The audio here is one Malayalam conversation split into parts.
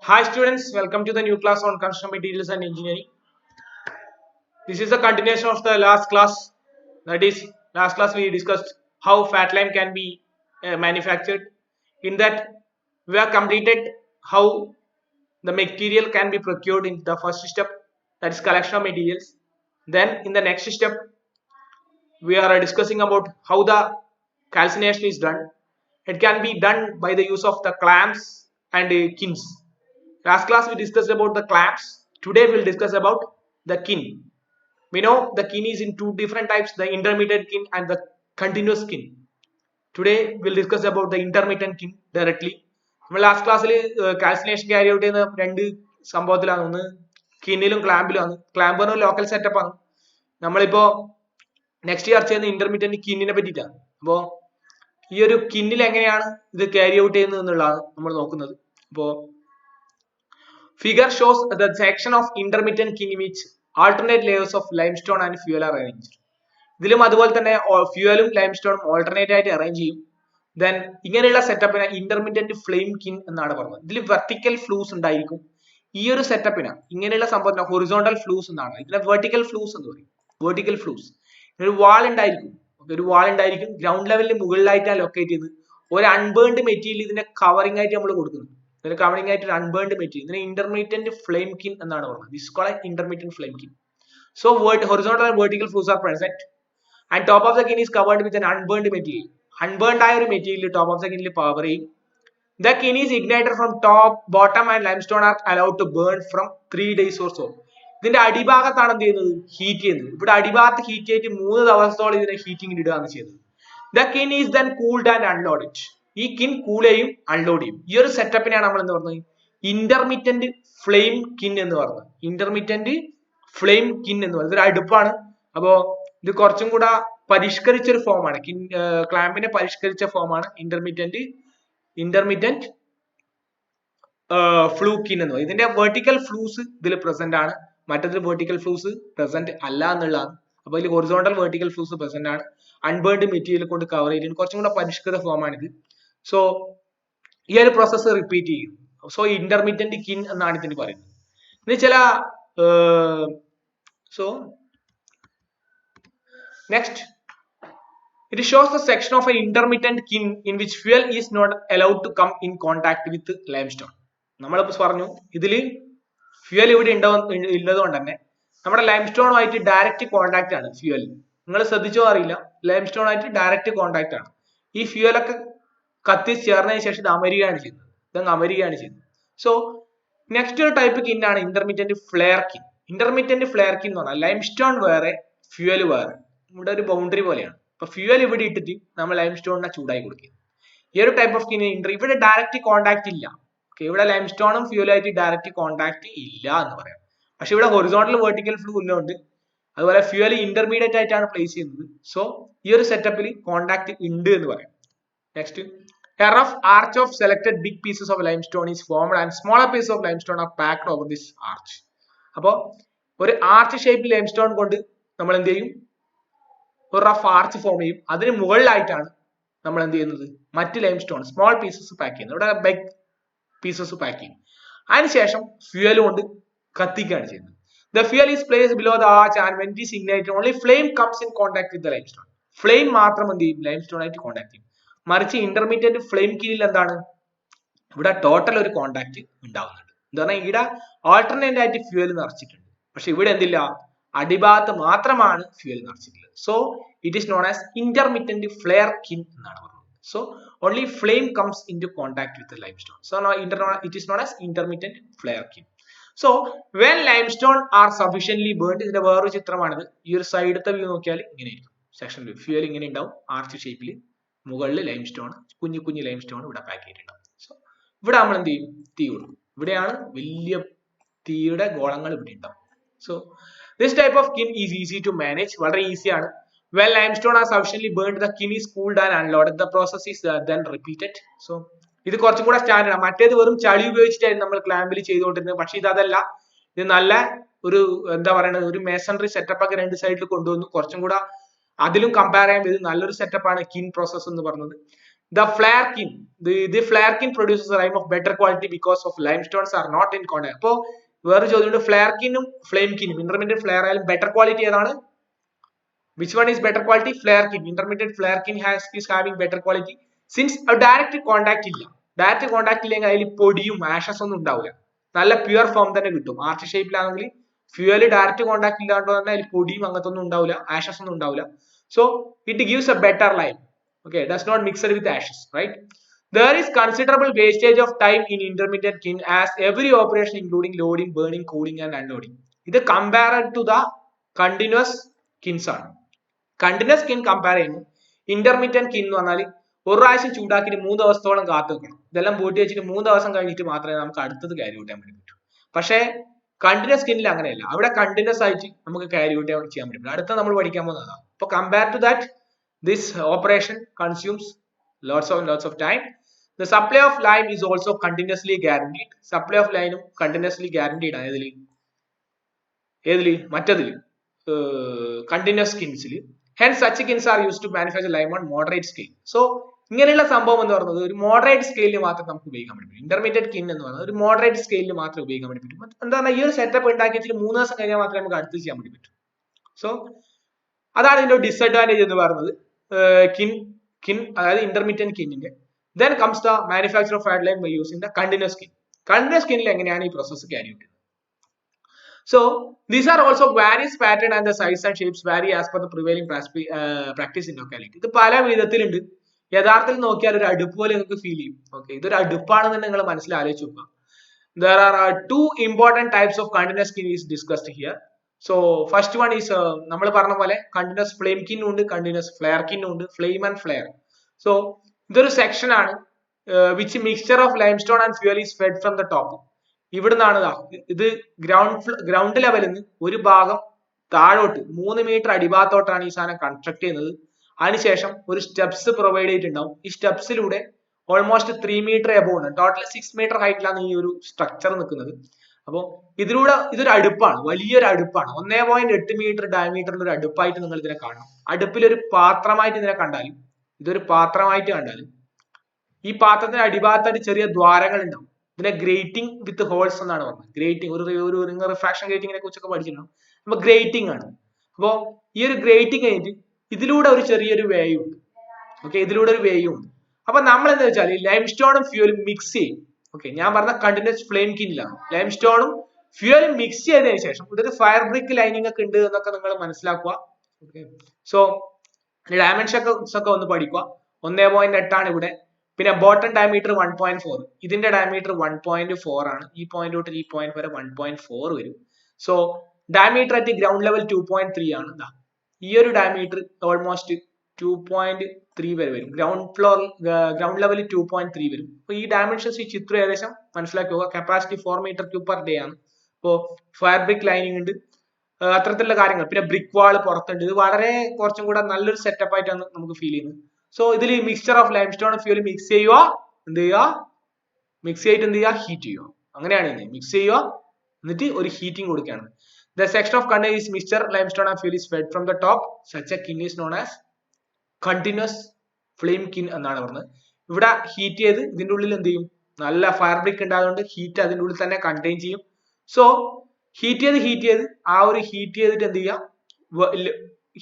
Hi students, welcome to the new class on construction materials and engineering. This is a continuation of the last class. That is, last class we discussed how fat lime can be manufactured. In that, we have completed how the material can be procured in the first step, that is collection of materials. Then in the next step, we are discussing about how the calcination is done. It can be done by the use of the clamps and kins. Last class we discussed about the clamps. Today we'll discuss about the kin. We know the kin is in two different types, the intermittent kin and the continuous kin. Today we'll discuss about the intermittent kin directly. നമ്മൾ ലാസ്റ്റ് ക്ലാസ്സിൽ കാൽസിനേഷൻ ക്യാരി ഔട്ട് ചെയ്യുന്ന രണ്ട് സംഭവത്തിലാണ്. ഒന്ന് കിന്നിലും ക്ലാമ്പിലും ആണ്. ക്ലാമ്പ് പറഞ്ഞ ലോക്കൽ സെറ്റപ്പ് ആണ്. നമ്മളിപ്പോ നെക്സ്റ്റ് ചർച്ച ചെയ്യുന്ന ഇന്റർമീഡിയന്റ് കിന്നിനെ പറ്റിയിട്ടാണ്. അപ്പോ ഈ ഒരു കിന്നിൽ എങ്ങനെയാണ് ഇത് ക്യാരി ഔട്ട് ചെയ്യുന്നത് എന്നുള്ളതാണ് നമ്മൾ നോക്കുന്നത്. അപ്പോ figure shows the section of intermediate kiln which alternate layers of limestone and fuel are arranged. ഇതിലും അതുപോലെ തന്നെ ഫ്യൂവലും ലൈംസ്റ്റോണും ഓൾട്ടർനേറ്റ് ആയിട്ട് അറേഞ്ച് ചെയ്യും. ദെൻ ഇങ്ങനെയുള്ള സെറ്റപ്പിനെ ഇന്റർമീഡിയന്റ് ഫ്ലെയിം കിൻ എന്നാണ് പറയുന്നത്. ഇതിൽ വെർട്ടിക്കൽ ഫ്ലൂസ് ഉണ്ടായിരിക്കും. ഈ ഒരു സെറ്റപ്പിന് ഇങ്ങനെയുള്ള സംഭവത്തിന് ഹൊറിസോണ്ടൽ ഫ്ലൂസ് എന്നാണ്. ഇതിനെ വെർട്ടിക്കൽ ഫ്ലൂസ് എന്ന് പറയും. വെർട്ടിക്കൽ ഫ്ലൂസ് ഒരു വാൾ ഉണ്ടായിരിക്കും. ഒരു വാൾ ഉണ്ടായിരിക്കും. ഗ്രൗണ്ട് ലെവലിന് മുകളിലായിട്ടാണ് ലൊക്കേറ്റ് ചെയ്ത് ഒരു അൺബേൺഡ് മെറ്റീരിയൽ ഇതിനെ കവറിംഗ് ആയിട്ട് നമ്മൾ കൊടുക്കുന്നു. ഇതിന് കവറിംഗ് ആയിട്ട് ഒരു അൺബേൺഡ് മെറ്റീരിയൽ, ഇതിനെ ഇന്റർമീഡിയന്റ് ഫ്ലെയിം കിൻ എന്നാണ് പറയുന്നത്. This called intermediate flame kiln. So horizontal and vertical flues are present and top of the kin is covered with an unburned material. Unburned ആയ ഒരു മെറ്റീരിയൽ ടോപ്പ് ഓഫ് ദ കിന്നിൽ പവർ ചെയ്യും. The kin is ignited from top, bottom and limestone are allowed to burn from 3 days or so. ഇതിന്റെ അടിഭാഗത്താണ് എന്ത് ചെയ്യുന്നത്, ഹീറ്റ് ചെയ്യുന്നത്. ഇവിടെ അടിഭാഗത്ത് ഹീറ്റ് ചെയ്തിട്ട് 3 ദിവസത്തോളം ഇതിനെ ഹീറ്റിംഗ് ഇടുകയാണ് ചെയ്യുന്നത്. The kin is then cooled and unloaded. ഈ കിൻ കൂൾ ചെയ്യും, അൺലോഡ് ചെയ്യും. ഈ ഒരു സെറ്റപ്പിനെയാണ് നമ്മൾ എന്ത് പറഞ്ഞത്, ഇന്റർമീഡിയന്റ് ഫ്ലെയിം കിൻ എന്ന് പറയുന്നത്. ഇന്റർമീഡിയന്റ് ഫ്ലെയിം കിൻ എന്ന് പറയുന്നത് ഒരു അടുപ്പാണ്. അപ്പോ ഇത് കുറച്ചും കൂടെ പരിഷ്കരിച്ച ഒരു ഫോമാണ്. ക്ലാമ്പിനെ പരിഷ്കരിച്ച ഫോമാണ് ഇന്റർമീഡിയന്റ് ഫ്ലൂ കിൻ എന്ന് പറയുന്നത്. ഇതിന്റെ വെർട്ടിക്കൽ ഫ്ലൂസ് ഇതിൽ പ്രസന്റ് ആണ്, മറ്റതിൽ വെർട്ടിക്കൽ ഫ്ലൂസ് പ്രസന്റ് അല്ല എന്നുള്ളതാണ്. അപ്പൊ ഇതിൽ ഹൊറിസോണ്ടൽ വെർട്ടിക്കൽ ഫ്ലൂസ് പ്രസന്റ് ആണ്. അൺബേൺഡ് മെറ്റീരിയൽ കൊണ്ട് കവർ ചെയ്തിട്ട് കുറച്ചും കൂടെ പരിഷ്കൃത ഫോമാണ് ഇത്. സോ ഈ ഒരു പ്രോസസ്സ് റിപ്പീറ്റ് ചെയ്യും. സോ ഇന്റർമീഡിയന്റ് കിൻ എന്നാണ് ഇതിന് പറയുന്നത്. ഇനി ചില so next it shows the section of an intermittent kin in which fuel is not allowed to come in contact with limestone. നമ്മളിപ്പോൾ പറഞ്ഞു ഇതിൽ ഫ്യൂവൽ ഇവിടെ ഉള്ളതുകൊണ്ട് തന്നെ നമ്മുടെ ലൈംസ്റ്റോണുമായിട്ട് ഡയറക്റ്റ് കോണ്ടാക്ട് ആണ് ഫ്യൂവൽ. നിങ്ങൾ ശ്രദ്ധിച്ചോ അറിയില്ല, ലൈംസ്റ്റോണുമായിട്ട് ഡയറക്റ്റ് കോണ്ടാക്ട് ആണ്. ഈ ഫ്യൂവലൊക്കെ കത്തി ചേർന്നതിന് ശേഷം ഇത് അമരുകയാണ് ചെയ്യുന്നത്. ഇതങ്ങ് അമരുകയാണ് ചെയ്യുന്നത്. സോ നെക്സ്റ്റ് ഒരു ടൈപ്പ് കിന്നാണ് ഇന്റർമീഡിയന്റ് ഫ്ലെയർ കിൻ. ഇന്റർമീഡിയന്റ് ഫ്ലെയർ കിൻ എന്ന് പറഞ്ഞാൽ ലൈംസ്റ്റോൺ വേറെ ഫ്യൂവൽ വേറെ. ഇവിടെ ഒരു ബൗണ്ടറി പോലെയാണ്. അപ്പൊ ഫ്യൂവൽ ഇവിടെ ഇട്ടിട്ട് നമ്മൾ ലൈംസ്റ്റോണിനെ ചൂടായി കൊടുക്കുക. ഈ ഒരു ടൈപ്പ് ഓഫ് കിൻ ഇവിടെ ഡയറക്റ്റ് കോണ്ടാക്ട് ഇല്ല. ഇവിടെ ലൈംസ്റ്റോണും ഫ്യൂവലായിട്ട് ഡയറക്റ്റ് കോണ്ടാക്ട് ഇല്ല എന്ന് പറയാം. പക്ഷെ ഇവിടെ ഹൊറിസോണ്ടൽ വെർട്ടിക്കൽ ഫ്ലൂ ഉള്ളതുകൊണ്ട് അതുപോലെ ഫ്യൂവൽ ഇന്റർമീഡിയറ്റ് ആയിട്ടാണ് പ്ലേസ് ചെയ്യുന്നത്. സോ ഈ ഒരു സെറ്റപ്പിൽ കോണ്ടാക്ട് ഉണ്ട് എന്ന് പറയാം. Next, a rough arch of selected big pieces of limestone is formed and smaller pieces of limestone are packed over this arch. അപ്പോ ഒരു ആർച്ച് ഷേപ്പ് ലൈംസ്റ്റോൺ കൊണ്ട് നമ്മൾ എന്ത് ചെയ്യും, ഒരു റഫ് ആർച്ച് ഫോം ചെയ്യും. അതിന് മുകളിലായിട്ടാണ് നമ്മൾ എന്ത് ചെയ്യുന്നത്, മറ്റ് ലൈംസ്റ്റോൺ സ്മോൾ പീസസ് പാക്ക് ചെയ്യുന്നത്. ഇവിടെ ബിഗ് പീസസ് പാക്ക് ചെയ്യും. അതിനുശേഷം ഫ്യൂവൽ കൊണ്ട് കത്തിക്കുകയാണ് ചെയ്യുന്നത്. The fuel is placed below the arch and when it is ignited only flame comes in contact with the limestone. Flame മാത്രം എന്ത് ചെയ്യും, ലൈംസ്റ്റോൺ ആയിട്ട് കോണ്ടാക്ട് ചെയ്യും. മറിച്ച് ഇന്റർമീഡിയന്റ് ഫ്ലെയിം കിന്നിൽ എന്താണ്, ഇവിടെ ടോട്ടൽ ഒരു കോണ്ടാക്ട് ഉണ്ടാവുന്നുണ്ട്. എന്താ പറഞ്ഞാൽ ഇവിടെ ആൾട്ടർനേറ്റ് ആയിട്ട് ഫ്യൂവൽ നിറച്ചിട്ടുണ്ട്. പക്ഷെ ഇവിടെ എന്തില്ല, അടിഭാഗത്ത് മാത്രമാണ് ഫ്യൂവൽ നിറച്ചിട്ടുള്ളത്. So it is known as intermediate flare kiln എന്നാണ് പറയുന്നത്. So only flame comes into contact with limestone. So it is known as intermediate flare kiln. So when limestone are sufficiently burned, ഇതിന്റെ വേറൊരു ചിത്രമാണിത്. ഈ ഒരു സൈഡത്തെ വ്യൂ നോക്കിയാൽ ഇങ്ങനെ ആയിരിക്കും. സെക്ഷൻ വ്യൂ ഫ്യൂവൽ ഇങ്ങനെ ഉണ്ടാവും, ആർച്ച് ഷേപ്പിൽ. മുകളിൽ ലൈംസ്റ്റോൺ, കുഞ്ഞു കുഞ്ഞു ലൈംസ്റ്റോൺ ഇവിടെ പാക്ക് ചെയ്തിട്ടുണ്ടാവും. സോ ഇവിടെ നമ്മൾ എന്ത് ചെയ്യും, തീ കൊടുക്കും. ഇവിടെയാണ് വലിയ തീയുടെ ഗോളങ്ങൾ ഇവിടെ ഉണ്ടാവും. So this type of kiln is easy to manage, വളരെ ഈസിയാണ്. When limestone are sufficiently burned the kiln is cooled and unloaded. The process is then repeated. So ഇത് കുറച്ചും കൂടെ സ്റ്റാൻഡേർഡ്. മറ്റേത് വെറും ചളി ഉപയോഗിച്ചിട്ടായിരുന്നു നമ്മൾ ക്ലാമ്പിൽ ചെയ്തുകൊണ്ടിരുന്നത്. പക്ഷെ ഇതല്ല, ഇത് നല്ല ഒരു എന്താ പറയുന്നത്, ഒരു മേസൺറി സെറ്റപ്പ് ഒക്കെ രണ്ട് സൈഡിൽ കൊണ്ടുവന്നു. കുറച്ചും കൂടെ അതിലും കമ്പയർ ചെയ്യുമ്പോൾ ഇത് നല്ലൊരു സെറ്റപ്പ് ആണ് കിൻ പ്രോസസ് എന്ന് പറഞ്ഞത്. The flare kiln, the flare kiln produces a lime of better quality because of limestones are not in contact. അപ്പോൾ വേറെ ചോദ്യമുണ്ട്, ഫ്ലെയർ കിന്നും ഫ്ലെയിം കിന്നും ഇന്റർമീഡിയറ്റ് ഫ്ലെയർ ആയാലും ബെറ്റർ ക്വാളിറ്റി ഏതാണ്? Which one is better quality? Flare kiln. Intermediate flare kiln is having better quality since a direct contact ഇല്ല. ഡയറക്റ്റ് കോൺടാക്ട് ഇല്ലെങ്കിൽ അതിൽ പൊടിയും ആഷസ് ഒന്നും ഉണ്ടാവില്ല, നല്ല പ്യുവർ ഫോം തന്നെ കിട്ടും. ആർച്ച് ഷേപ്പിലാണെങ്കിൽ ഫ്യൂവൽ ഡയറക്റ്റ് കോൺടാക്ട് ഇല്ലാണ്ട് തന്നെ അതിൽ പൊടിയും അങ്ങനത്തെ ഒന്നും ഉണ്ടാവില്ല, ആഷസ് ഒന്നും ഉണ്ടാവില്ല. So it gives A better lime. Okay, does not mix it with ashes, right? There is considerable wastage of time in intermittent kiln as every operation including loading, burning, cooling and unloading. ഇത് compared to the continuous kilns ആണ്. കണ്ടിന്യൂസ് കിൻ കമ്പയർ ചെയ്യുന്നു. ഇന്റർമീഡിയറ്റ് കിൻ എന്ന് പറഞ്ഞാൽ ഒരു പ്രാവശ്യം ചൂടാക്കിയിട്ട് 3 ദിവസത്തോളം കാത്തു വെക്കണം. ഇതെല്ലാം പൂട്ടി വെച്ചിട്ട് 3 ദിവസം കഴിഞ്ഞിട്ട് മാത്രമേ നമുക്ക് അടുത്തത് ക്യാരി ഔട്ട് ചെയ്യാൻ വേണ്ടി പറ്റൂ. പക്ഷേ കണ്ടിന്യൂസ് കിന്നിൽ അങ്ങനെയല്ല, അവിടെ കണ്ടിന്യൂസ് ആയിട്ട് നമുക്ക് ക്യാരി ഔട്ട് ചെയ്യാൻ വേണ്ടി പറ്റും. അടുത്ത നമ്മൾ പഠിക്കാൻ പോകുന്നതാണ്. അപ്പോൾ compare to that this operation consumes lots of time. The supply of lime is also continuously guaranteed. Supply of lime continuously guaranteed ആണ് ഏതില് മറ്റതില് continuous kilns. Hence such kilns are used to manufacture lime on moderate scale. So ഇങ്ങനെയുള്ള സംഭവം എന്ന് പറയുന്നത് ഒരു മോഡറേറ്റ് സ്കെയിലിൽ മാത്രം നമുക്ക് ഉപയോഗിക്കാൻ പറ്റും. ഇന്റർമീഡിയറ്റ് കിൻ എന്ന് പറയുന്നത് ഒരു മോഡറേറ്റ് സ്കെയിലിൽ മാത്രമേ ഉപയോഗിക്കാൻ വേണ്ടി പറ്റും. എന്താ പറഞ്ഞാൽ ഈ ഒരു സെറ്റപ്പ് ഉണ്ടാക്കി വെച്ചിട്ട് 3 ദിവസം കഴിഞ്ഞാൽ മാത്രമേ നമുക്ക് അടുത്ത് ചെയ്യാൻ വേണ്ടി പറ്റൂ. സോ അതാണ് ഇതിന്റെ ഡിസഡ്വാൻറ്റേജ് എന്ന് പറയുന്നത് കിൻ അതായത് intermediate കിന്നിന്റെ. Then comes the manufacture of fat lime by using the continuous kiln. Continuous kiln എങ്ങനെയാണ് ഈ പ്രോസസ് ക്യാരി ഔട്ട് ചെയ്യുന്നത്? So these are also various pattern and the size and shapes vary as per the prevailing practice in locality. ഇത് പല വിധത്തിലുണ്ട്. യഥാർത്ഥത്തിൽ നോക്കിയാൽ ഒരു അടുപ്പ് പോലെ നിങ്ങൾക്ക് ഫീൽ ചെയ്യും. ഓക്കെ, ഇതൊരു അടുപ്പാണെന്ന് നിങ്ങൾ മനസ്സിൽ ആലോചിച്ച് നോക്കുക. There are two important types of continuous kiln is discussed here. So first one is നമ്മൾ പറഞ്ഞ പോലെ continuous flame kiln ഉണ്ട്, continuous flare kiln ഉണ്ട്, flame and flare. So ഇതൊരു സെക്ഷൻ ആണ് which mixture of limestone and fuel is fed from the top. ഇവിടുന്നാണ് ഇത് ഗ്രൗണ്ട് ലെവലിൽ നിന്ന് ഒരു ഭാഗം താഴോട്ട് 3 മീറ്റർ അടിഭാഗത്തോട്ടാണ് ഈ സാധനം കൺസ്ട്രക്ട് ചെയ്യുന്നത്. അതിനുശേഷം ഒരു സ്റ്റെപ്സ് പ്രൊവൈഡ് ചെയ്തിട്ടുണ്ടാവും. ഈ സ്റ്റെപ്സിലൂടെ ഓൾമോസ്റ്റ് 3 മീറ്റർ എബോവ് ആണ്, ടോട്ടൽ 6 മീറ്റർ ഹൈറ്റിലാണ് ഈ ഒരു സ്ട്രക്ചർ നിൽക്കുന്നത്. അപ്പോൾ ഇതിലൂടെ ഇതൊരു അടുപ്പാണ്, വലിയൊരു അടുപ്പാണ്. 1.8 മീറ്റർ ഡയമീറ്ററിൽ ഒരു അടുപ്പായിട്ട് നിങ്ങൾ ഇതിനെ കാണണം. അടുപ്പിലൊരു പാത്രമായിട്ട് ഇതിനെ കണ്ടാലും, ഇതൊരു പാത്രമായിട്ട് കണ്ടാലും ഈ പാത്രത്തിന് അടിഭാഗത്തായിട്ട് ചെറിയ ദ്വാരങ്ങൾ ഉണ്ടാവും. ഇതിനെ ഗ്രേറ്റിംഗ് വിത്ത് ഹോൾസ് എന്നാണ് പറഞ്ഞത്. ഗ്രേറ്റിംഗ് ഒരു റിഫ്രാക്ഷൻ ഗ്രേറ്റിംഗിനെ കുറിച്ചൊക്കെ പഠിച്ചിട്ടുണ്ടാവും. അപ്പൊ ഗ്രേറ്റിംഗ് ആണ്. അപ്പോൾ ഈ ഒരു ഗ്രേറ്റിംഗ് കഴിഞ്ഞിട്ട് ഇതിലൂടെ ഒരു ചെറിയൊരു വേയും ഉണ്ട്. ഓക്കെ, ഇതിലൂടെ ഒരു വേയും ഉണ്ട്. അപ്പൊ നമ്മൾ എന്താ വെച്ചാൽ ലൈം സ്റ്റോണും ഫ്യൂലും മിക്സ് ചെയ്യും. ഓക്കെ, ഞാൻ പറഞ്ഞ കണ്ടിന്യൂസ് ഫ്ലെയിം കിന്നിലാണ് ലൈം സ്റ്റോണും ഫ്യൂലും മിക്സ് ചെയ്തതിനു ശേഷം ഇതൊരു ഫയർ ബ്രിക്ക് ലൈനിങ് ഒക്കെ ഉണ്ട് എന്നൊക്കെ നിങ്ങൾ മനസ്സിലാക്കുക. ഓക്കെ, സോ ഡയമെൻഷൻസ് ഒക്കെ ഒന്ന് പഠിക്കുക. 1.8 ആണ് ഇവിടെ. പിന്നെ ബോട്ടം ഡയമീറ്റർ 1.4, ഇതിന്റെ ഡയമീറ്റർ 1.4 ആണ്. ഈ പോയിന്റ് തൊട്ട് ഈ പോയിന്റ് വരെ 1.4 വരും. So diameter at ground level 2.3 ആണ്. ഈ ഒരു ഡയമീറ്റർ ഓൾമോസ്റ്റ് 2.3 വരെ വരും. ഗ്രൗണ്ട് ലെവൽ 2.3 വരും. അപ്പൊ ഈ ഡയമെൻഷൻസ് ഈ ചിത്രം ഏകദേശം മനസ്സിലാക്കി പോകുക. Capacity 4 metre cube per day ആണ്. ഇപ്പോ ഫയർ ബ്രിക്ക് ലൈനിങ് ഉണ്ട്, അത്തരത്തിലുള്ള കാര്യങ്ങൾ. പിന്നെ ബ്രിക്ക് വാൾ പുറത്തുണ്ട്. ഇത് വളരെ കുറച്ചും കൂടെ നല്ലൊരു സെറ്റപ്പ് ആയിട്ടാണ് നമുക്ക് ഫീൽ ചെയ്യുന്നത്. സോ ഇതിൽ mixture of lime stone fuel mix ചെയ്യുക, എന്ത് ചെയ്യുക, മിക്സ് ചെയ്തിട്ട് എന്ത് ചെയ്യുക, ഹീറ്റ് ചെയ്യുക. അങ്ങനെയാണ് ഇത്. മിക്സ് ചെയ്യുക, എന്നിട്ട് ഒരു ഹീറ്റിംഗ് കൊടുക്കുകയാണ്. The section of continuous mixture limestone and fuel is fed from the top. Such a kiln is known as continuous flame kiln എന്നാണ് പറഞ്ഞത്. ഇവിടെ ഹീറ്റ് ചെയ്ത് ഇതിന്റെ ഉള്ളിൽ എന്ത് ചെയ്യും, നല്ല ഫയർ ബ്രിക്ക് ഉണ്ടായതുകൊണ്ട് ഹീറ്റ് അതിന്റെ ഉള്ളിൽ തന്നെ കണ്ടെയ്ൻ ചെയ്യും. സോ ഹീറ്റ് ചെയ്ത് ആ ഒരു ഹീറ്റ് ചെയ്തിട്ട് എന്ത് ചെയ്യുക,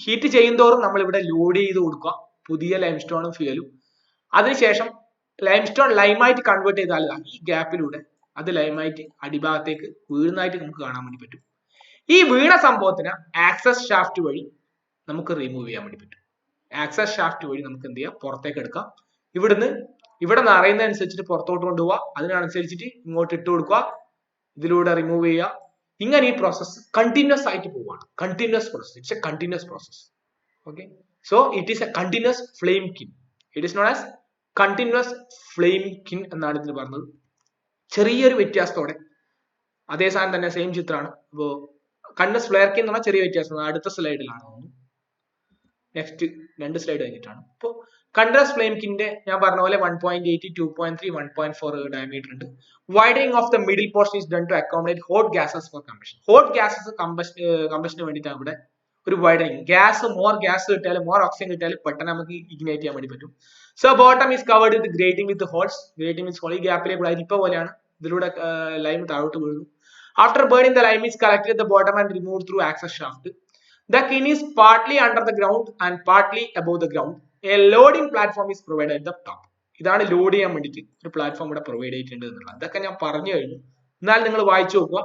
ഹീറ്റ് ചെയ്യുന്തോറും നമ്മൾ ഇവിടെ ലോഡ് ചെയ്ത് കൊടുക്കുക പുതിയ ലൈംസ്റ്റോണും ഫ്യൂലും. അതിനുശേഷം ലൈംസ്റ്റോൺ ലൈമായിട്ട് കൺവേർട്ട് ചെയ്താൽ ഈ ഗ്യാപ്പിലൂടെ അത് ലൈമായിട്ട് അടിഭാഗത്തേക്ക് വീഴുന്നതായിട്ട് നമുക്ക് കാണാൻ വേണ്ടി പറ്റും. ഈ വീണ സംഭവത്തിന് ആക്സസ് ഷാഫ്റ്റ് വഴി നമുക്ക് റിമൂവ് ചെയ്യാൻ വേണ്ടി പറ്റും. ആക്സസ് ഷാഫ്റ്റ് വഴി നമുക്ക് എന്ത് ചെയ്യാം, പുറത്തേക്ക് എടുക്കാം. ഇവിടെ നിറയുന്നതനുസരിച്ചിട്ട് പുറത്തോട്ട് കൊണ്ടുപോവുക, അതിനനുസരിച്ചിട്ട് ഇങ്ങോട്ട് ഇട്ട് കൊടുക്കുക, ഇതിലൂടെ റിമൂവ് ചെയ്യുക. ഇങ്ങനെ ഈ പ്രോസസ് കണ്ടിന്യൂസ് ആയിട്ട് പോവുകയാണ്. Continuous process, it's a continuous process. Okay, so it is a continuous flame kiln. It is known as continuous flame kiln എന്നാണ് ഇതിന് പറഞ്ഞത്. ചെറിയൊരു വ്യത്യാസത്തോടെ അതേ സാധനം തന്നെ, സെയിം ചിത്രമാണ്. അപ്പോ കണ്ടിന്യൂസ് ഫ്ലെയർ കിൻ എന്ന് പറഞ്ഞാൽ ചെറിയ വ്യത്യാസം അടുത്ത സ്ലൈഡിലാണ്. നെക്സ്റ്റ് 2 സ്ലൈഡ് കഴിഞ്ഞിട്ടാണ്. ഇപ്പോൾ കണ്ടിന്യൂസ് ഫ്ലെയിം കിന്റെ ഞാൻ പറഞ്ഞ പോലെ 1.8, 2.3, 1.4 ഡയമീറ്റർ ഉണ്ട്. Widening of the middle portion is done to accommodate hot gases for combustion. Hot gases കമ്പഷന് വേണ്ടിയിട്ടാണ് ഇവിടെ ഒരു വൈഡനിങ്. മോർ ഗ്യാസ് കിട്ടിയാലും മോർ ഓക്സിജൻ കിട്ടിയാലും പെട്ടെന്ന് നമുക്ക് ഇഗ്നൈറ്റ് ചെയ്യാൻ വേണ്ടി പറ്റും. So bottom is covered with grating with holes. Grating with hole, ഈ ഗ്യാപ്പിലെ കൂടെ അരിപ്പ പോലെയാണ്, ഇതിലൂടെ ലൈം താഴോട്ട് വീഴുന്നു. After burning the lime is collected at the bottom and removed through access shaft. The kin is partly under the ground and partly above the ground. A loading platform is provided at the top. ഇതാണ് ലോഡ് ചെയ്യാൻ വേണ്ടിയിട്ട് ഒരു പ്ലാറ്റ്ഫോം ഇവിടെ പ്രൊവൈഡ് ചെയ്തിട്ടുണ്ട് എന്നുള്ളത്. ഇതൊക്കെ ഞാൻ പറഞ്ഞു കഴിഞ്ഞു. എന്നാൽ നിങ്ങൾ വായിച്ചു നോക്കുക.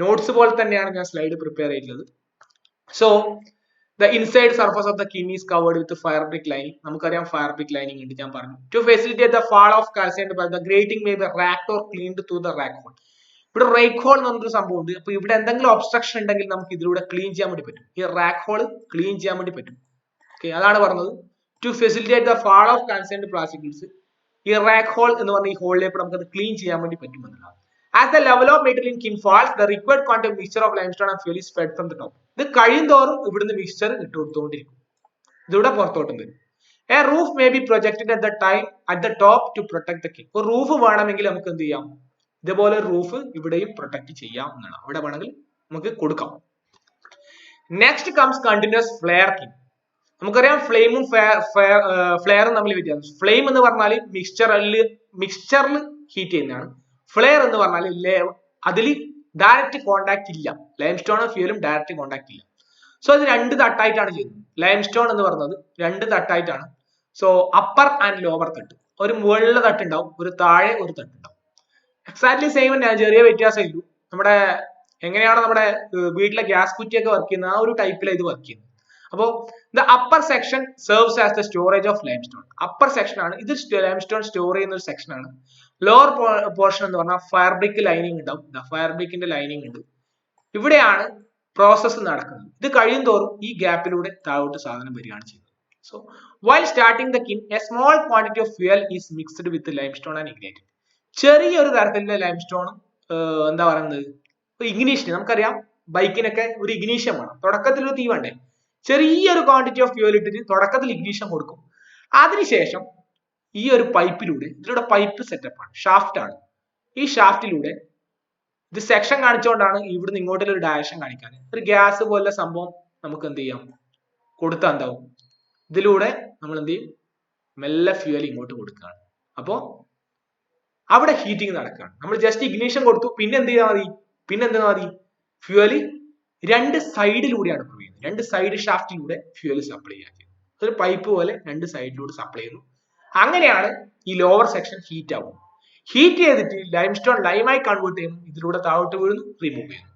നോട്ട്സ് പോലെ തന്നെയാണ് ഞാൻ സ്ലൈഡ് പ്രിപ്പയർ ചെയ്തിട്ടുള്ളത്. So the inside surface of the kiln is covered with fire brick lining. നമുക്കറിയാം ഫയർ ബ്രിക്ക് ലൈനിങ് ഉണ്ട്, ഞാൻ പറഞ്ഞു. To facilitate the fall of calcium the grating may be raked or cleaned through the rake hole. ഇവിടെ റേക്ക് ഹോൾ എന്ന് പറഞ്ഞൊരു സംഭവം ഉണ്ട്. അപ്പൊ ഇവിടെ എന്തെങ്കിലും ഒബ്സ്ട്രക്ഷൻ ഉണ്ടെങ്കിൽ നമുക്ക് ഇതിലൂടെ ക്ലീൻ ചെയ്യാൻ വേണ്ടി പറ്റും. ഈ റാക്ക് ഹോൾ ക്ലീൻ ചെയ്യാൻ വേണ്ടി പറ്റും. ഓക്കെ, അതാണ് പറഞ്ഞത്. To facilitate the fall of calcium particles, ഈ റാക്ക് ഹോൾ എന്ന് പറഞ്ഞ ഈ ഹോളിലേക്ക് നമുക്ക് അത് ക്ലീൻ ചെയ്യാൻ വേണ്ടി പറ്റും എന്നുള്ളതാണ്. As the level of material in kiln falls the required quantity mixture of limestone and fuel is fed from the top. ഇത് കഴിയുന്തോറും ഇവിടുന്ന് മിക്സ്ചർ ഇട്ട് കൊടുത്തുകൊണ്ടിരിക്കും, ഇതിലൂടെ പുറത്തോട്ടും വരും. A roof may be projected at the top to protect the kiln. ഒരു റൂഫ് വേണമെങ്കിൽ നമുക്ക് എന്ത് ചെയ്യാം, ഇതുപോലെ റൂഫ് ഇവിടെയും പ്രൊട്ടക്ട് ചെയ്യാം എന്നാണ്. അവിടെ വേണമെങ്കിൽ നമുക്ക് കൊടുക്കാം. Next comes continuous flare kiln. നമുക്കറിയാം ഫ്ലെയിമും ഫ്ലെയറും തമ്മിൽ വ്യത്യാസം. ഫ്ലെയിം എന്ന് പറഞ്ഞാൽ മിക്സ്ചറിൽ ഹീറ്റ് ചെയ്യുന്നതാണ്. ഫ്ലെയർ എന്ന് പറഞ്ഞാൽ അതിൽ ഡയറക്റ്റ് കോണ്ടാക്ട് ഇല്ല, ലൈം സ്റ്റോണും ഫ്യൂലും ഡയറക്റ്റ് കോണ്ടാക്ട് ഇല്ല. സോ ഇത് രണ്ട് തട്ടായിട്ടാണ് ചെയ്യുന്നത്. ലൈം സ്റ്റോൺ എന്ന് പറയുന്നത് രണ്ട് തട്ടായിട്ടാണ്. സോ അപ്പർ ആൻഡ് ലോവർ തട്ട്, ഒരു മുകളിലെ തട്ടുണ്ടാവും, ഒരു താഴെ ഒരു തട്ടുണ്ടാവും. എക്സാക്ട്ലി സെയിം തന്നെ, ചെറിയ വ്യത്യാസം ഇല്ലു. നമ്മുടെ എങ്ങനെയാണ് നമ്മുടെ വീട്ടിലെ ഗ്യാസ് കുറ്റിയൊക്കെ വർക്ക് ചെയ്യുന്നത്, ആ ഒരു ടൈപ്പിലാണ് ഇത് വർക്ക് ചെയ്യുന്നത്. അപ്പോൾ the upper section serves as the storage of lime stone. Upper section ആണ് ഇത്, ലൈം സ്റ്റോൺ സ്റ്റോർ ചെയ്യുന്ന ഒരു സെക്ഷൻ ആണ്. ലോവർ പോർഷൻ എന്ന് പറഞ്ഞാൽ ഫയർ ബ്രിക്ക് ലൈനിങ് ഉണ്ടാവും. ഫയർ ബ്രിക്കിന്റെ ലൈനിങ് ഉണ്ട്. ഇവിടെയാണ് പ്രോസസ്സ് നടക്കുന്നത്. ഇത് കഴിയും തോറും ഈ ഗ്യാപ്പിലൂടെ താഴോട്ട് സാധനം വരികയാണ് ചെയ്യുന്നത്. So while starting the kiln a small quantity of fuel is mixed with limestone and ignited. ചെറിയൊരു തരത്തിലുള്ള ലൈം സ്റ്റോണും എന്താ പറയുന്നത് ഇഗ്നീഷൻ. നമുക്കറിയാം ബൈക്കിനൊക്കെ ഒരു ഇഗ്നീഷൻ വേണം, തുടക്കത്തിൽ ഒരു തീ വേണ്ടേ. ചെറിയൊരു ക്വാണ്ടിറ്റി ഓഫ് ഫ്യൂൽ ഇട്ടിട്ട് തുടക്കത്തിൽ ഇഗ്നീഷൻ കൊടുക്കും. അതിനുശേഷം ഈ ഒരു പൈപ്പിലൂടെ, ഇതിലൂടെ പൈപ്പ് സെറ്റപ്പ് ആണ്, ഷാഫ്റ്റ് ആണ്. ഈ ഷാഫ്റ്റിലൂടെ ഇത് സെക്ഷൻ കാണിച്ചുകൊണ്ടാണ് ഇവിടുന്ന് ഇങ്ങോട്ടുള്ള ഒരു ഡയറക്ഷൻ കാണിക്കാൻ. ഒരു ഗ്യാസ് പോലുള്ള സംഭവം നമുക്ക് എന്ത് ചെയ്യാം, കൊടുത്താൽ എന്താവും, ഇതിലൂടെ നമ്മൾ എന്ത് ചെയ്യും, മെല്ലെ ഫ്യൂൽ ഇങ്ങോട്ട് കൊടുക്കുകയാണ്. അപ്പോ അവിടെ ഹീറ്റിംഗ് നടക്കുകയാണ്. നമ്മൾ ജസ്റ്റ് ഇഗ്നീഷൻ കൊടുത്തു, പിന്നെ എന്ത് ചെയ്താൽ മതി, ഫ്യൂവൽ രണ്ട് സൈഡിലൂടെയാണ് പ്രൂവ് ചെയ്യുന്നത്. രണ്ട് സൈഡ് ഷാഫ്റ്റിലൂടെ ഫ്യൂവൽ സപ്ലൈ ചെയ്യാൻ ചെയ്യുന്നത്. ഒരു പൈപ്പ് പോലെ രണ്ട് സൈഡിലൂടെ സപ്ലൈ ചെയ്യുന്നു. അങ്ങനെയാണ് ഈ ലോവർ സെക്ഷൻ ഹീറ്റ് ആവുന്നത്. ഹീറ്റ് ചെയ്തിട്ട് ലൈം സ്റ്റോൺ ലൈമായി കൺവേർട്ട് ചെയ്യുന്നു, ഇതിലൂടെ താഴോട്ട് വീഴുന്നു, റിമൂവ് ചെയ്യുന്നു.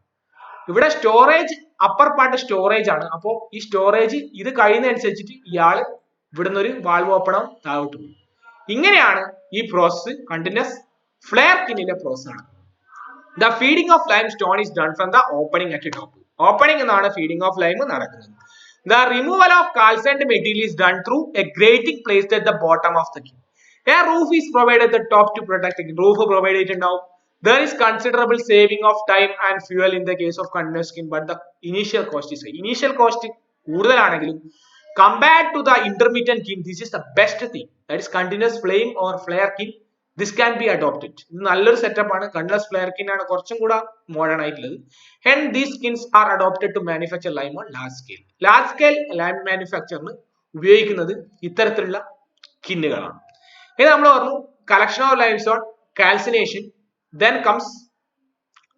ഇവിടെ സ്റ്റോറേജ്, അപ്പർ പാർട്ട് സ്റ്റോറേജ് ആണ്. അപ്പോൾ ഈ സ്റ്റോറേജ് ഇത് കഴിയുന്നതനുസരിച്ചിട്ട് ഇയാൾ ഇവിടുന്ന് ഒരു വാൾവ് ഓപ്പൺ ആവും, താഴോട്ട് വീഴും. ഇങ്ങനെയാണ് ഈ പ്രോസസ് കണ്ടിന്യൂസ് ഫ്ലെയർ കിന്നിന്റെ പ്രോസസ് ആണ്. The feeding of limestone is done from the opening at top. Opening എന്നാണ് ഫീഡിംഗ് ഓഫ് ലൈം നടക്കുന്നത്. The removal of calcined material is done through a grating placed at the bottom of the kiln. A roof is provided at the top to protect the kiln. Roof provide ചെയ്തിട്ടുണ്ടാവും. There is considerable saving of time and fuel in the case of continuous kiln, but the initial cost is high. Initial cost കൂടുതലാണെങ്കിലും compared to the intermittent kiln, this is the best thing. That is continuous flame or flare kiln. This can be adopted. ഇത് നല്ലൊരു സെറ്റപ്പ് ആണ്. continuous flare kiln ആണ് കുറച്ചും കൂടെ മോഡേൺ ആയിട്ടുള്ളത്. Hence these kilns are adopted to manufacture lime on large scale. Large scale lime manufactureന് ഉപയോഗിക്കുന്നത് ഇത്തരത്തിലുള്ള കിന്നുകളാണ്. ഇത് നമ്മൾ പറഞ്ഞു collection of limestone, calcination. Then comes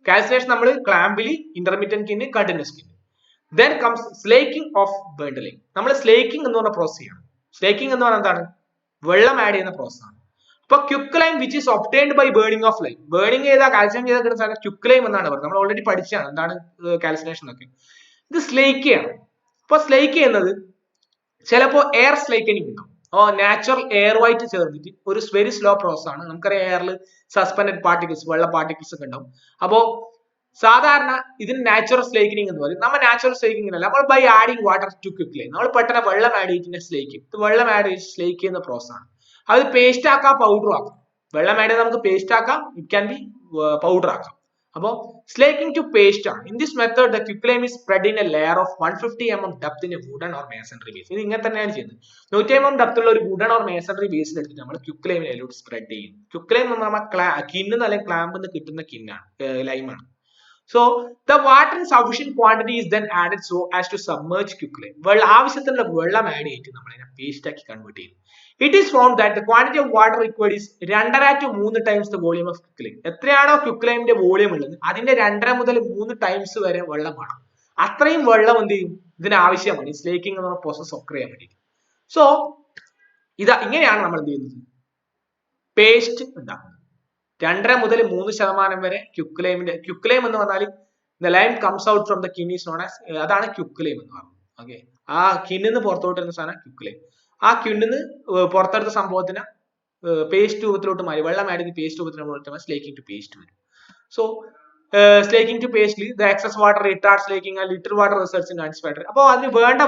calcination, നമ്മൾ ക്ലാമ്പിലി, intermediate kiln, continuous kiln. Then comes slaking of burnt lime. നമ്മൾ സ്ലേക്കിംഗ് എന്ന് പറഞ്ഞ പ്രോസസ് ചെയ്യണം. സ്ലേക്കിംഗ് എന്ന് പറഞ്ഞാൽ എന്താണ്, വെള്ളം ആഡ് ചെയ്യുന്ന പ്രോസസ് ആണ്. അപ്പൊ quick lime which is obtained by burning of lime. Burning ചെയ്താൽ കാൽസ്യം ചെയ്താൽ കിട്ടുന്ന സാധനം ക്യുക്ക് ലൈം എന്നാണ് പറയുന്നത്. നമ്മൾ ഓൾറെഡി പഠിച്ചാണ് എന്താണ് കാൽസിനേഷൻ ഒക്കെ. ഇത് സ്ലേക്ക് ചെയ്യണം. അപ്പൊ സ്ലേക്ക് ചെയ്യുന്നത് ചിലപ്പോൾ എയർ സ്ലേക്കനിങ് ഉണ്ടാവും. നാച്ചുറൽ എയറുമായിട്ട് ചേർന്നിട്ട് ഒരു വെരി സ്ലോ പ്രോസസ് ആണ്. നമുക്കറിയാം എയറിൽ സസ്പെൻഡഡ് പാർട്ടിക്കിൾസ്, വെള്ള പാർട്ടിക്കിൾസ് ഒക്കെ ഉണ്ടാവും. അപ്പോ സാധാരണ ഇതിന് നാച്ചുറൽ സ്ലേക്കനിങ് എന്ന് പറയും. നമ്മൾ നാച്ചുറൽ സ്ലേക്കിംഗ് അല്ല, നമ്മൾ by adding water to quick lime. നമ്മൾ പെട്ടെന്ന് വെള്ളം ആഡ് ചെയ്തിട്ട് സ്ലേക്ക് ചെയ്യും. ഇത് വെള്ളം ആഡ് ചെയ്ത് സ്ലേക്ക് ചെയ്യുന്ന പ്രോസസ് ആണ്. അത് പേസ്റ്റ് ആക്കാം, പൗഡർ ആക്കാം. വെള്ളം ആഡ് ചെയ്ത് നമുക്ക് പേസ്റ്റ് ആക്കാം, ഇറ്റ് ക്യാൻ ബി പൗഡർ ആക്കാം. അപ്പോൾ സ്ലേക്കിംഗ് ടു പേസ്റ്റ് ആണ്. In this method the quick lime is spread in a layer of 150 mm depth in a wooden or masonry base. ഇത് ഇങ്ങനെ തന്നെയാണ് ചെയ്യുന്നത്. 150 mm ഡെപ്ത് ഉള്ള ഒരു വുഡൻ ഓർ മേസൺറി ബേസിൽ എടുത്തിട്ട് നമ്മൾ ക്വിക്ക് ലൈമിലോട്ട് സ്പ്രെഡ് ചെയ്യും. ക്വിക്ക് ലൈം എന്ന് പറഞ്ഞാൽ കിന്ന് അല്ലെങ്കിൽ ക്ലാമ്പ് എന്ന് കിട്ടുന്ന കിന്നാണ്, ലൈമാണ്. So the water in sufficient quantity is then added so as to submerge quickly. വെള്ളം ആവശ്യത്തിനുള്ള വെള്ളം ആഡ് ചെയ്തിട്ട് നമ്മൾ അതിനെ പേസ്റ്റ് ആക്കി കൺവേർട്ട് ചെയ്യും. It is found that the quantity of water required is 2.5 to 3 times the volume of quicklime. എത്രയാണോ ക്വിക്ലൈമിന്റെ വോളിയം ഉള്ളത് അതിന്റെ 2.5 മുതൽ 3 ടൈംസ് വരെ വെള്ളം വേണം. അത്രയും വെള്ളം എന്ത് ചെയ്യും ഇതിന് ആവശ്യമാണ് ഈ സ്ലേക്കിംഗ് എന്ന പ്രോസസ് ഒക്കെ ചെയ്യാൻ വേണ്ടി. സോ ഇങ്ങനെയാണ് നമ്മൾ എന്ത് ചെയ്യുന്നത് പേസ്റ്റ് ഉണ്ടാക്കുന്നത്. 2.5 മുതൽ 3% വരെ ക്വിക്ലൈം എന്ന് പറഞ്ഞാൽ the lime comes out from the kin is known as അതാണ് ക്വിക്ലൈം എന്ന് പറയുന്നത്. ഓക്കെ, ആ കിന്നിന്ന് പുറത്തോട്ട് വരുന്ന സാധനം ക്വിക്ലൈം. ആ കിന്നിന്ന് പുറത്തെടുത്ത സംഭവത്തിന് പേസ്റ്റ് രൂപത്തിലോട്ട് മാറി വെള്ളം ആഡ് ചെയ്ത് പേസ്റ്റ് രൂപത്തിലോട്ട് സ്ലേക്കിംഗ് ടു പേസ്റ്റ് വരും. സോ സ്ലേക്കിംഗ് ടു പേസ്റ്റിൽ the excess water retard slaking and little water results in unsatisfactory. അപ്പോൾ അതിന് വേണ്ട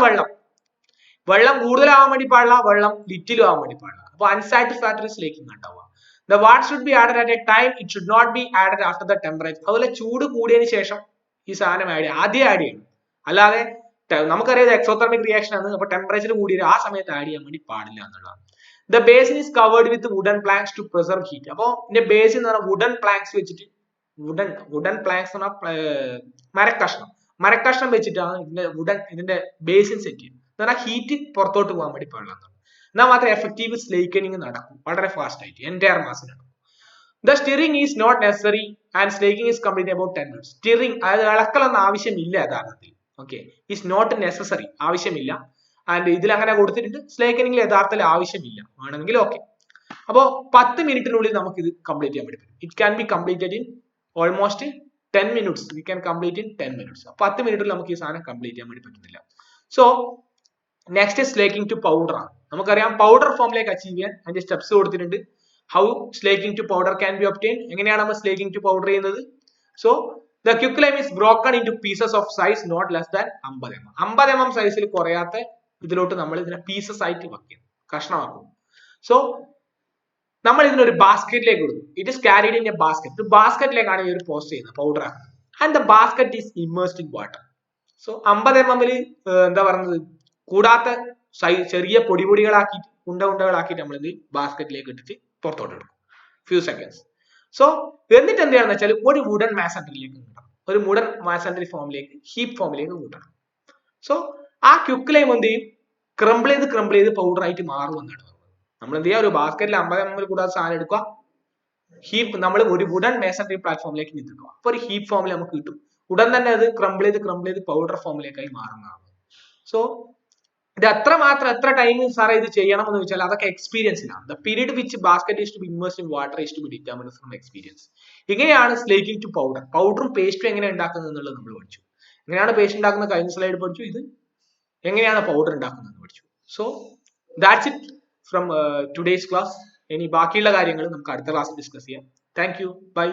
വെള്ളം കൂടുതലാവാൻ വേണ്ടി പാടില്ല, വെള്ളം ലിറ്റിലും ആവാൻ വേണ്ടി പാടില്ല. അപ്പോൾ അൺസാറ്റിസ്ഫാക്ടറി സ്ലേക്കിംഗ് ഉണ്ടാവുക. The water should be added at a time. It should not be added after the temperature. അതുപോലെ ചൂട് കൂടിയതിനു ശേഷം ഈ സാധനം ആദ്യം ആഡ് ചെയ്യണം. അല്ലാതെ നമുക്കറിയാം എക്സോതെർമിക് റിയാക്ഷൻ ആണ്, അപ്പൊ ടെമ്പറേച്ചർ കൂടിയ ആ സമയത്ത് ആഡ് ചെയ്യാൻ വേണ്ടി പാടില്ല എന്നുള്ളതാണ്. The basin is covered with wooden planks to preserve heat. അപ്പോൾ ഇതിന്റെ ബേസിൻ എന്ന് പറഞ്ഞാൽ വുഡൻ പ്ലാങ്ക്സ് വെച്ചിട്ട് വുഡൻ പ്ലാങ്ക്സ് എന്ന് പറഞ്ഞാൽ മരക്കഷ്ണം വെച്ചിട്ടാണ് ഇതിന്റെ ബേസിൻ സെറ്റ് ചെയ്യുന്നത്. എന്ന് പറഞ്ഞാൽ ഹീറ്റ് പുറത്തോട്ട് പോകാൻ വേണ്ടി പാടില്ല. എന്നാൽ മാത്രമേ എഫക്റ്റീവ് സ്ലേക്കനിങ് നടക്കും വളരെ ഫാസ്റ്റ് ആയിട്ട് എൻറ്റയർ മാസ് നടക്കും. The stirring is not necessary and slaking is complete about 10 minutes. Stirring അതായത് ഇളക്കലൊന്നും ആവശ്യമില്ല യഥാർത്ഥത്തിൽ. ഓക്കെ, is not necessary ആവശ്യമില്ല. ആൻഡ് ഇതിൽ അങ്ങനെ കൊടുത്തിട്ടുണ്ട്. സ്ലേക്കനിങ്ങിൽ യഥാർത്ഥത്തിൽ ആവശ്യമില്ല, വേണമെങ്കിൽ ഓക്കെ. അപ്പോൾ 10 മിനിറ്റിനുള്ളിൽ നമുക്ക് ഇത് കംപ്ലീറ്റ് ചെയ്യാൻ പറ്റും. It can be completed in almost 10 minutes. We can complete in 10 minutes. 10 മിനിറ്റിൽ നമുക്ക് ഈ സാധനം കംപ്ലീറ്റ് ചെയ്യാൻ വേണ്ടി പറ്റുന്നില്ല. So next slaking to powder ആണ്. നമുക്കറിയാം പൗഡർ ഫോമിലേക്ക് അച്ചീവ് ചെയ്യാൻ അതിന്റെ സ്റ്റെപ്സ് കൊടുത്തിട്ടുണ്ട്. How slaking to powder can be obtain, എങ്ങനെയാണ് നമ്മൾ സ്ലേക്കിംഗ് ടു പൗഡർ ചെയ്യുന്നത്. So the quicklime is broken into pieces of size not less than 50 mm. 50 mm സൈസിൽ കുറയാത്ത ഇതിലോട്ട് നമ്മൾ ഇതിനെ പീസസ് ആയിട്ട് വെക്കും, കഷ്ണമാക്കും. സോ നമ്മൾ ഇതിനൊരു ബാസ്ക്കറ്റിലേക്ക് കൊടുക്കും. It is carried in a basket. ബാസ്ക്കറ്റിലേക്കാണ് ഈ ഒരു പോസ്റ്റ് ചെയ്യുന്നത്, പൗഡർ ആക്കുന്നത്. And the basket is immersed in water. So 50 mm എന്താ പറയുന്നത് കൂടാത്ത ചെറിയ പൊടികളാക്കിയിട്ട് ഉണ്ടകളാക്കിയിട്ട് നമ്മൾ എന്ത് ബാസ്ക്കറ്റിലേക്ക് ഇട്ടിട്ട് പുറത്തോട്ട് എടുക്കും ഫ്യൂ സെക്കൻഡ്സ്. സോ എന്നിട്ട് എന്ത് ചെയ്യാന്ന് വെച്ചാൽ ഒരു വുഡൻ മാസൻറ്ററിലേക്ക് കൂട്ടണം, ഒരു വുഡൻ മാസൻറ്ററി ഫോമിലേക്ക് ഹീപ്പ് ഫോമിലേക്ക് കൂട്ടണം. സോ ആ ക്വിക്ലൈം എന്ത് ചെയ്യും ക്രംബിൾ ചെയ്ത് പൗഡർ ആയിട്ട് മാറുമെന്നാണ് പറയുന്നത്. നമ്മൾ എന്ത് ചെയ്യുക ഒരു ബാസ്ക്കറ്റിൽ 50 mm കൂടാതെ സാധനം എടുക്കുക, ഹീപ്പ് നമ്മൾ ഒരു വുഡൻ മാസൻറ്ററി പ്ലാറ്റ്ഫോമിലേക്ക് നിൽക്കുക. അപ്പൊ ഒരു ഹീപ്പ് ഫോമിൽ നമുക്ക് കിട്ടും. ഉടൻ തന്നെ അത് ക്രംബിൾ ചെയ്ത് പൗഡർ ഫോമിലേക്കായി മാറുന്നതാണ്. സോ ഇത് എത്ര ടൈം സാറേ ഇത് ചെയ്യണം എന്ന് വെച്ചാൽ അതൊക്കെ എക്സ്പീരിയൻസിലാണ്. The period which basket is to be immersed in water is to be determined from experience. ഇങ്ങനെയാണ് സ്ലേക്കിംഗ് ടു പൗഡറും പേസ്റ്റും എങ്ങനെ ഉണ്ടാക്കുന്നത് എന്നുള്ളത് നമ്മൾ പഠിച്ചു. എങ്ങനെയാണ് പേസ്റ്റ് ഉണ്ടാക്കുന്നത് കഴിഞ്ഞ സ്ലൈഡ് പഠിച്ചു, ഇത് എങ്ങനെയാണ് പൗഡർ ഉണ്ടാക്കുന്നത് പഠിച്ചു. So that's it from today's class. ഇനി ബാക്കിയുള്ള കാര്യങ്ങൾ നമുക്ക് അടുത്ത ക്ലാസ്സിൽ ഡിസ്കസ് ചെയ്യാം. Thank you, by.